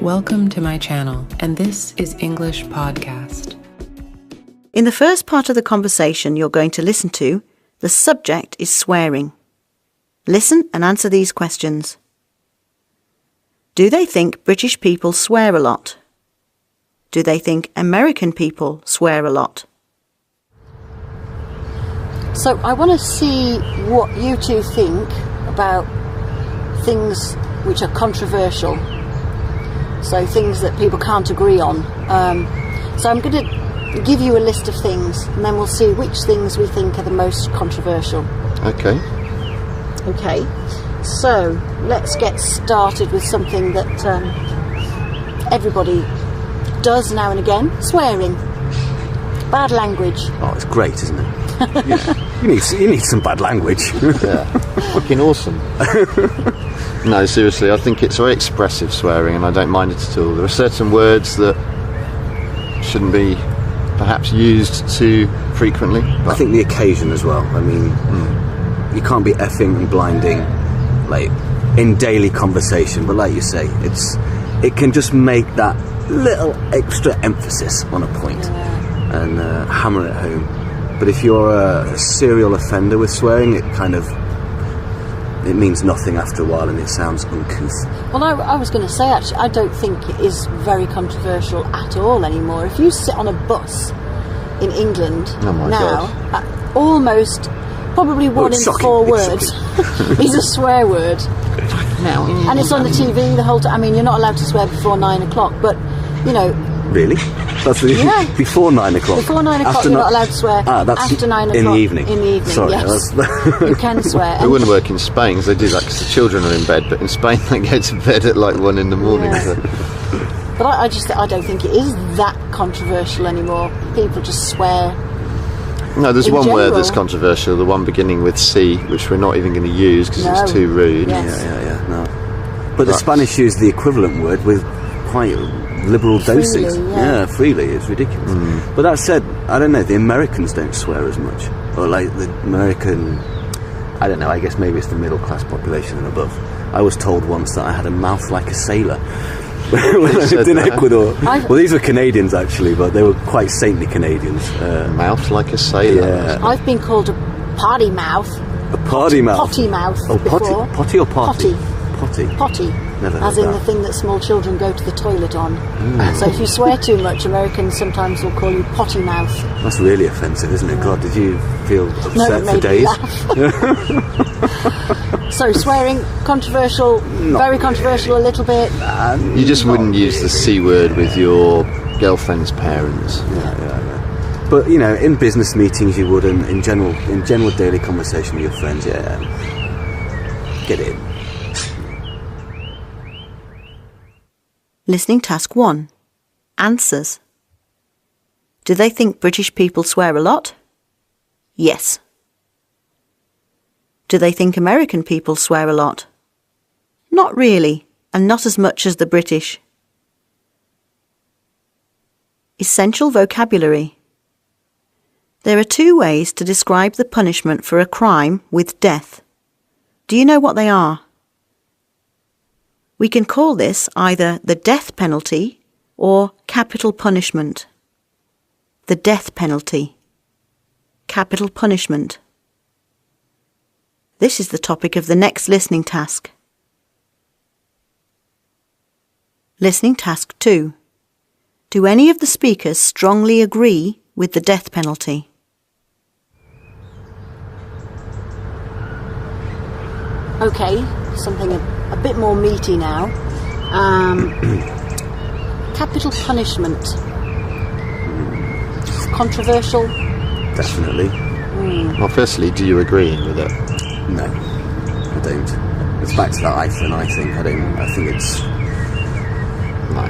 Welcome to my channel, and this is English Podcast. In the first part of the conversation you're going to listen to, the subject is swearing. Listen and answer these questions. Do they think British people swear a lot? Do they think American people swear a lot? So I want to see what you two think about things which are controversial. So things that people can't agree on. So I'm going to give you a list of things and then we'll see which things we think are the most controversial. Okay. Okay. So let's get started with something that everybody does now and again. Swearing. Bad language. Oh, it's great, isn't it? Yeah. You need some bad language. Yeah. Fucking awesome. No, seriously, I think it's very expressive swearing and I don't mind it at all. There are certain words that shouldn't be perhaps used too frequently. I think the occasion as well. I mean, you can't be effing and blinding like in daily conversation, but like you say, it can just make that little extra emphasis on a point and hammer it home. But if you're a serial offender with swearing, it means nothing after a while and it sounds uncouth. Well, I was going to say, actually, I don't think it is very controversial at all anymore. If you sit on a bus in England almost probably one in shocking. 4 words is a swear word. Now, And it's on the TV the whole time. I mean, you're not allowed to swear before 9 o'clock, but, you know... Really? That's before 9 o'clock? Before 9 o'clock you're not allowed to swear. That's after 9 o'clock. in the evening? In the evening, Sorry, yes. You can swear. it wouldn't work in Spain because they do that because the children are in bed, but in Spain they go to bed at like 1 in the morning. Yeah. So. But I don't think it is that controversial anymore. People just swear. No, there's In one word general. that's controversial, the one beginning with C, which we're not even going to use because it's too rude. Yes. Yeah, no. But the Spanish use the equivalent word with quite liberal doses. Freely, Freely. It's ridiculous. But that said, I don't know, the Americans don't swear as much. Or like the American, I don't know, I guess maybe it's the middle class population and above. I was told once that I had a mouth like a sailor when I lived in Ecuador. Well, these were Canadians actually, but they were quite saintly Canadians. Mouth like a sailor. Yeah. I've been called a potty mouth. A potty mouth? Potty mouth Oh, before. potty or party? Potty. Potty. Potty. Never heard As in that. the thing that small children go to the toilet on. So if you swear too much, Americans sometimes will call you potty mouth. That's really offensive, isn't it? God, did you feel No, upset it for made me days? laugh. So swearing, controversial, very controversial a little bit. You just wouldn't use the C word with your girlfriend's parents. Yeah. But you know, in business meetings you wouldn't. In general daily conversation with your friends, get it in. Listening task 1. Answers. Do they think British people swear a lot? Yes. Do they think American people swear a lot? Not really, and not as much as the British. Essential vocabulary. There are 2 ways to describe the punishment for a crime with death. Do you know what they are? We can call this either the death penalty or capital punishment. The death penalty. Capital punishment. This is the topic of the next listening task. Listening task 2. Do any of the speakers strongly agree with the death penalty? Okay, something a bit more meaty now. Capital punishment. Controversial? Definitely. Well, firstly, do you agree with it? No, I don't. It's back to that eye for an eye thing. I think it's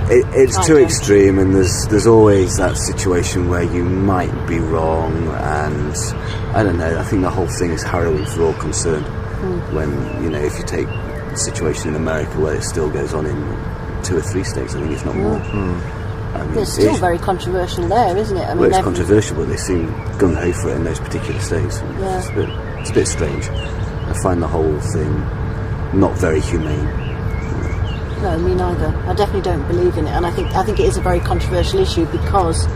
it's too extreme, and there's always that situation where you might be wrong, and I don't know. I think the whole thing is harrowing for all concerned. When, you know, if you take the situation in America where it still goes on in 2 or 3 states, I think if not more. I mean, It's still very controversial there, isn't it? I mean, well, it's controversial, but they seem gung-ho for it in those particular states. Yeah. It's a bit strange. I find the whole thing not very humane. No, me neither. I definitely don't believe in it, and I think it is a very controversial issue because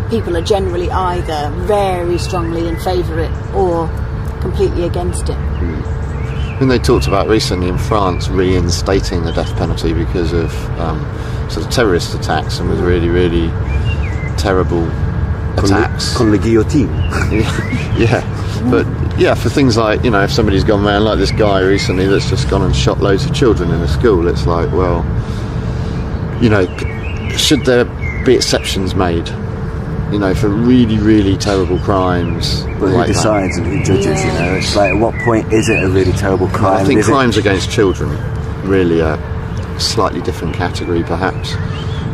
people are generally either very strongly in favour of it or completely against it. And they talked about recently in France reinstating the death penalty because of sort of terrorist attacks, and with really, really terrible attacks. Con la guillotine. Yeah, but yeah, for things like, you know, if somebody's gone around like this guy recently that's just gone and shot loads of children in a school, it's like, well, you know, should there be exceptions made? You know, for really, really terrible crimes. But who decides and who judges, you know? It's like, at what point is it a really terrible crime? I think crimes against children really are a slightly different category, perhaps.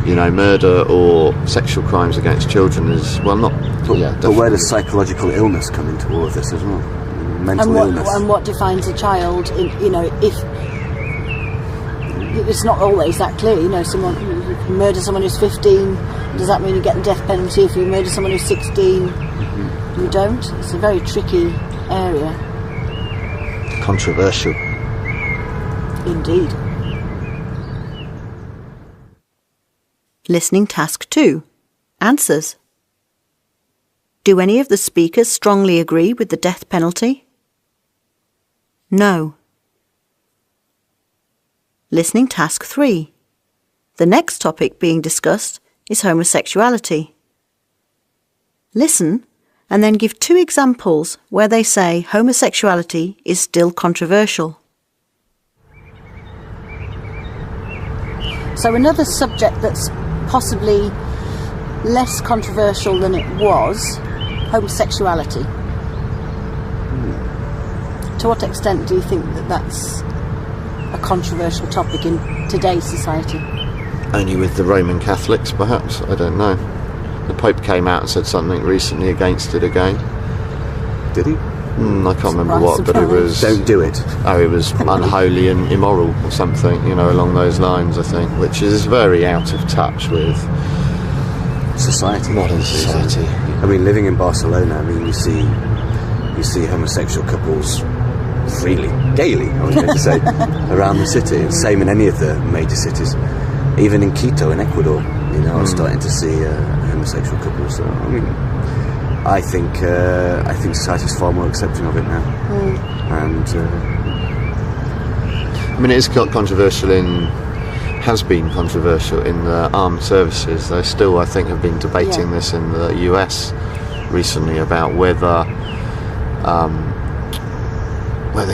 You know, murder or sexual crimes against children is, well, not... But where does psychological illness come into all of this as well? Mental illness. And what defines a child, you know, if... It's not always that clear, you know, someone you murder someone who's 15, does that mean you get the death penalty? If you murder someone who's 16, you don't? It's a very tricky area. Controversial. Indeed. Listening task 2. Answers. Do any of the speakers strongly agree with the death penalty? No. Listening task 3. The next topic being discussed is homosexuality. Listen and then give 2 examples where they say homosexuality is still controversial. So another subject that's possibly less controversial than it was, homosexuality. To what extent do you think that that's a controversial topic in today's society? Only with the Roman Catholics, perhaps. I don't know. The Pope came out and said something recently against it again. Did he? I can't remember what, but it was... Don't do it. Oh, it was unholy and immoral or something, you know, along those lines, I think, which is very out of touch with society. Modern society. I mean, living in Barcelona, I mean, you see homosexual couples freely, daily, I was going to say, around the city. Same in any of the major cities. Even in Quito, in Ecuador, you know, I'm starting to see homosexual couples. So, I mean, I think society's far more accepting of it now. And I mean, it is controversial has been controversial in the armed services. They still, I think, have been debating this in the US recently about whether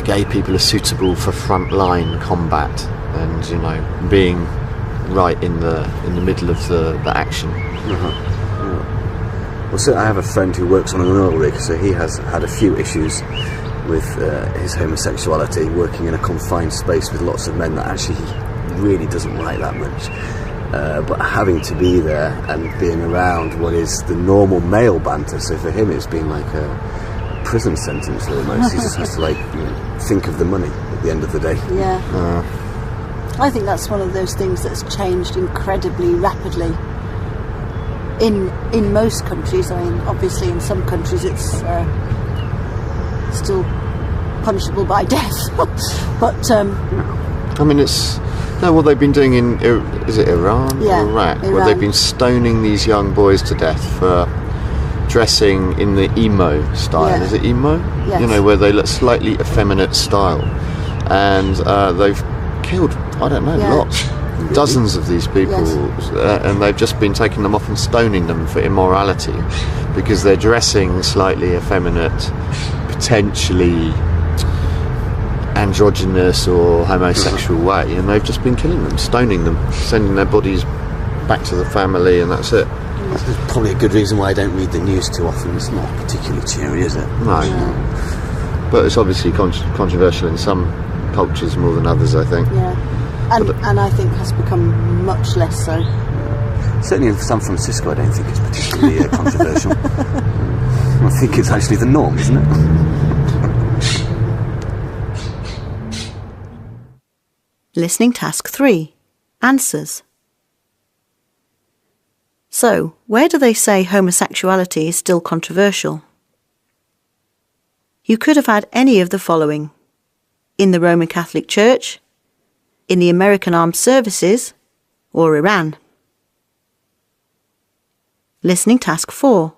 gay people are suitable for frontline combat and, you know, being right in the middle of the action. Well, so I have a friend who works on an oil rig, so he has had a few issues with his homosexuality, working in a confined space with lots of men that actually he really doesn't like that much. But having to be there and being around what is the normal male banter, so for him it's been like a prison sentence almost. He just has to, like, you know, think of the money at the end of the day. I think that's one of those things that's changed incredibly rapidly in most countries. I mean, obviously in some countries it's still punishable by death. But I mean, it's what they've been doing in is it Iran or Iraq, where they've been stoning these young boys to death for dressing in the emo style. Is it emo? Yes. You know, where they look slightly effeminate style, and they've killed, I don't know, lots, dozens of these people, and they've just been taking them off and stoning them for immorality because they're dressing slightly effeminate, potentially androgynous or homosexual way, and they've just been killing them, stoning them, sending their bodies back to the family, and that's it. There's probably a good reason why I don't read the news too often. It's not particularly cheery, is it? No. But it's obviously controversial in some cultures more than others, I think. And I think has become much less so. Certainly in San Francisco I don't think it's particularly controversial. I think it's actually the norm, isn't it? Listening task 3. Answers. So, where do they say homosexuality is still controversial? You could have had any of the following: in the Roman Catholic Church, in the American Armed Services or Iran? Listening task 4.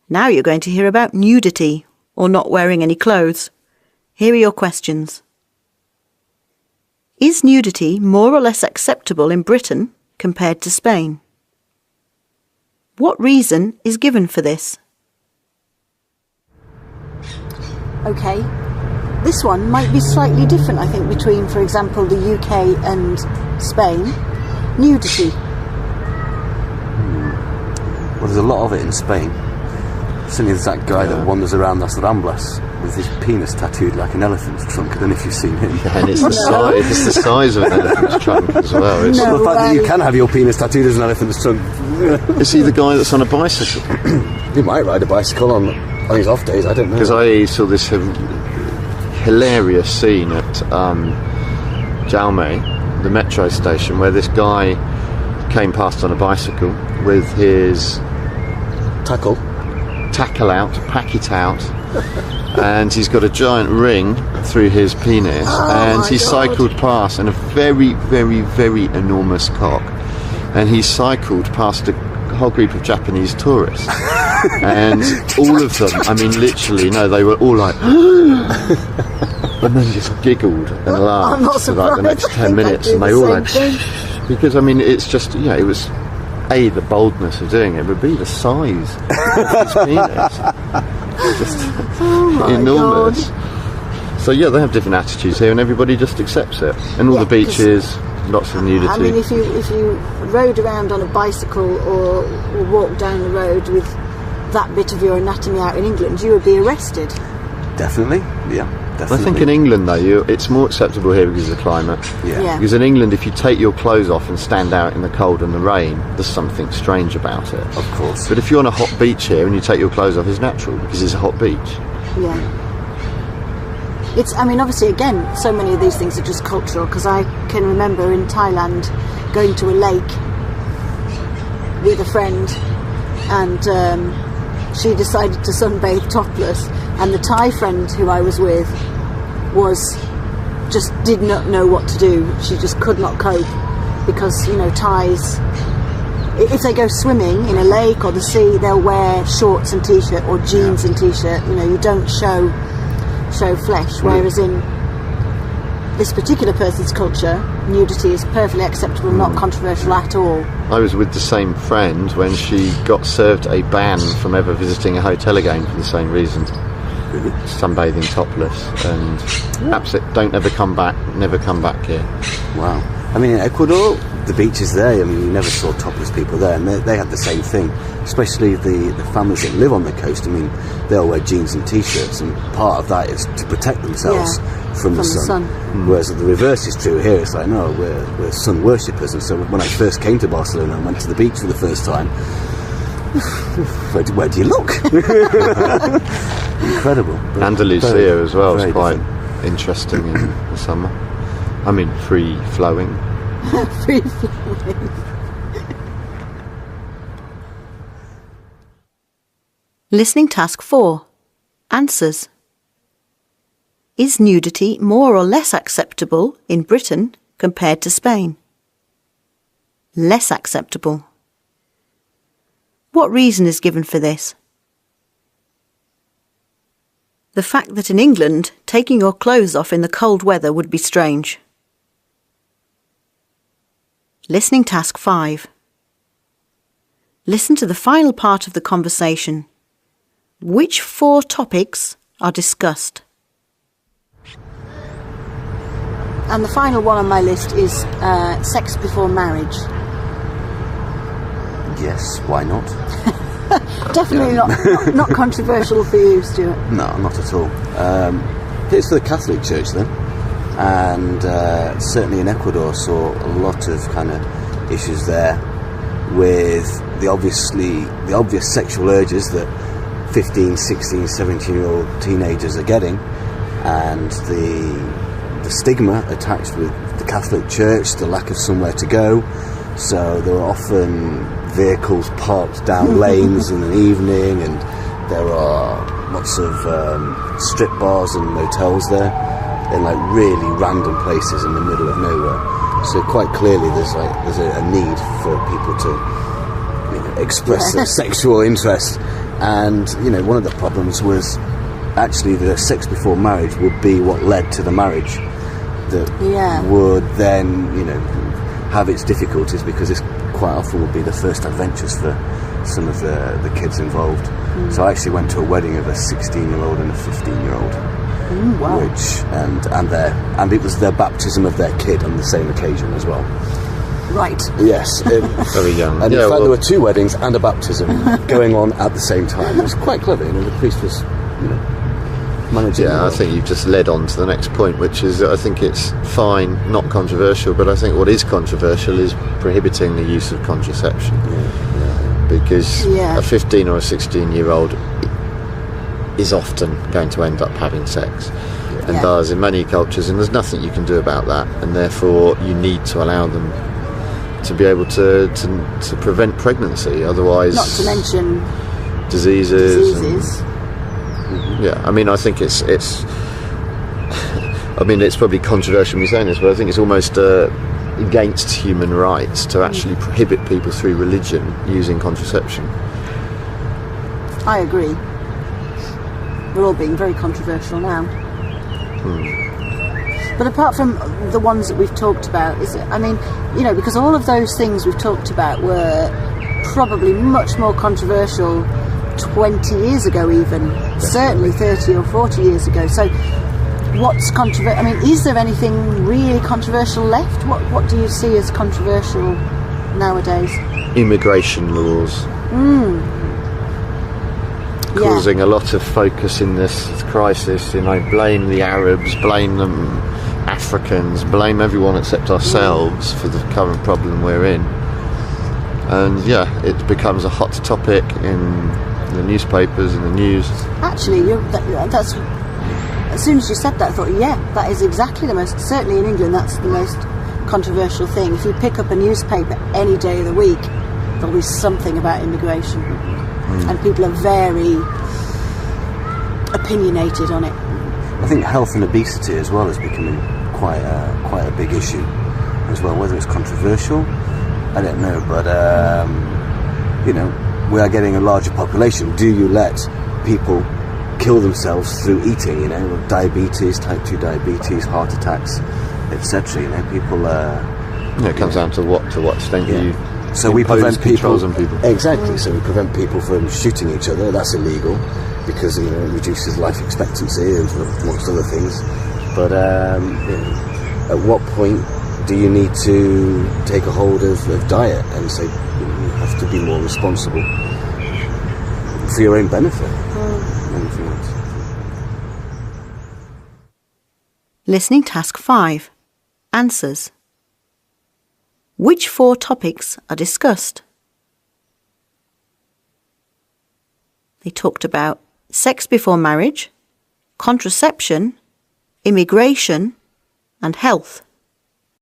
Now you're going to hear about nudity or not wearing any clothes. Here are your questions. Is nudity more or less acceptable in Britain compared to Spain? What reason is given for this? Okay, this one might be slightly different, I think, between, for example, the UK and Spain. Nudity. Well, there's a lot of it in Spain. Certainly there's that guy that wanders around Las Ramblas with his penis tattooed like an elephant's trunk. I don't know if you've seen him. And it's the size of an elephant's trunk as well. It's The fact that you can have your penis tattooed as an elephant's trunk. Is he the guy that's on a bicycle? He might ride a bicycle on his off days, I don't know. Because I saw this hilarious scene at Jaume, the metro station, where this guy came past on a bicycle with his tackle out, pack it out, and he's got a giant ring through his penis, and he cycled past, and a very, very, very enormous cock, and he cycled past a whole group of Japanese tourists, and all of them, I mean literally, no, they were all like and then just giggled and laughed for like the next 10 minutes, and they all like because I mean it's just, yeah, it was A, the boldness of doing it, but B, the size of his penis. Just enormous. God. So yeah, they have different attitudes here, and everybody just accepts it. And all the beaches, lots of nudity. I mean, if you rode around on a bicycle or walked down the road with that bit of your anatomy out in England, you would be arrested. Definitely, yeah. Definitely. I think in England though, it's more acceptable here because of the climate. Yeah. Because in England, if you take your clothes off and stand out in the cold and the rain, there's something strange about it. Of course. But if you're on a hot beach here and you take your clothes off, it's natural because it's a hot beach. Yeah. It's, I mean, obviously, again, so many of these things are just cultural, because I can remember in Thailand going to a lake with a friend, and she decided to sunbathe topless, and the Thai friend who I was with just did not know what to do. She just could not cope, because, you know, Thais, if they go swimming in a lake or the sea, they'll wear shorts and t-shirt, or jeans and t-shirt. You know, you don't show flesh, whereas in this particular person's culture, nudity is perfectly acceptable, not controversial at all. I was with the same friend when she got served a ban from ever visiting a hotel again for the same reason. Really? Sunbathing topless, and absolutely don't ever come back, never come back here. Wow. I mean, in Ecuador, the beaches there, I mean, you never saw topless people there, and they had the same thing, especially the families that live on the coast. I mean, they'll wear jeans and t-shirts, and part of that is to protect themselves from the sun. Whereas the reverse is true here. It's like, no, we're sun worshippers. And so when I first came to Barcelona and went to the beach for the first time, where do you look? Incredible. Andalusia as well is quite different. interesting in the summer. I mean, free-flowing. Free-flowing. Listening task 4. Answers. Is nudity more or less acceptable in Britain compared to Spain? Less acceptable. What reason is given for this? The fact that in England, taking your clothes off in the cold weather would be strange. Listening task 5. Listen to the final part of the conversation. Which 4 topics are discussed? And the final one on my list is sex before marriage. Yes, why not? Definitely not controversial for you, Stuart. No, not at all. It's for the Catholic Church then, and certainly in Ecuador saw a lot of kind of issues there with the obvious sexual urges that 15, 16, 17-year-old teenagers are getting, and the stigma attached with the Catholic Church, the lack of somewhere to go. So there are often vehicles parked down lanes in an evening, and there are lots of strip bars and motels there. in like really random places in the middle of nowhere. So quite clearly there's a need for people to, you know, express their sexual interest. And, you know, one of the problems was actually the sex before marriage would be what led to the marriage that would then, you know, have its difficulties, because this quite often would be the first adventures for some of the kids involved. So I actually went to a wedding of a 16-year-old and a 15-year-old. Wow. And it was their baptism of their kid on the same occasion as well. Right. Yes. Very young. And in fact, there were 2 weddings and a baptism going on at the same time. It was quite clever. You know, the priest was, you know, managing. Yeah, I think you've just led on to the next point, which is I think it's fine, not controversial, but I think what is controversial is prohibiting the use of contraception. Because a 15 or a 16-year-old is often going to end up having sex, and does in many cultures, and there's nothing you can do about that, and therefore you need to allow them to be able to prevent pregnancy. Otherwise, not to mention diseases. I mean, I think it's I mean, it's probably controversial me saying this, but I think it's almost against human rights to actually prohibit people through religion using contraception. I agree. We're all being very controversial now. But apart from the ones that we've talked about, I mean, you know, because all of those things we've talked about were probably much more controversial 20 years ago even, certainly 30 or 40 years ago. So what's controversial? I mean, is there anything really controversial left? What do you see as controversial nowadays? Immigration laws. Causing a lot of focus in this crisis. You know, blame the Arabs, blame the Africans, blame everyone except ourselves for the current problem we're in. And it becomes a hot topic in the newspapers and the news. Actually, that's as soon as you said that, I thought, that is exactly the most, certainly in England, that's the most controversial thing. If you pick up a newspaper any day of the week, there'll be something about immigration. And people are very opinionated on it. I think health and obesity as well is becoming quite a big issue as well. Whether it's controversial, I don't know, but you know, we are getting a larger population. Do you let people kill themselves through eating? You know, diabetes, type 2 diabetes, heart attacks, etc. You know, people. It comes down to what extent you. So we prevent people. Exactly. So we prevent people from shooting each other. That's illegal because, you know, it reduces life expectancy and amongst other things. But you know, at what point do you need to take a hold of diet and say, you know, you have to be more responsible for your own benefit? Anything else? Listening task 5. Answers. Which 4 topics are discussed? They talked about sex before marriage, contraception, immigration, and health.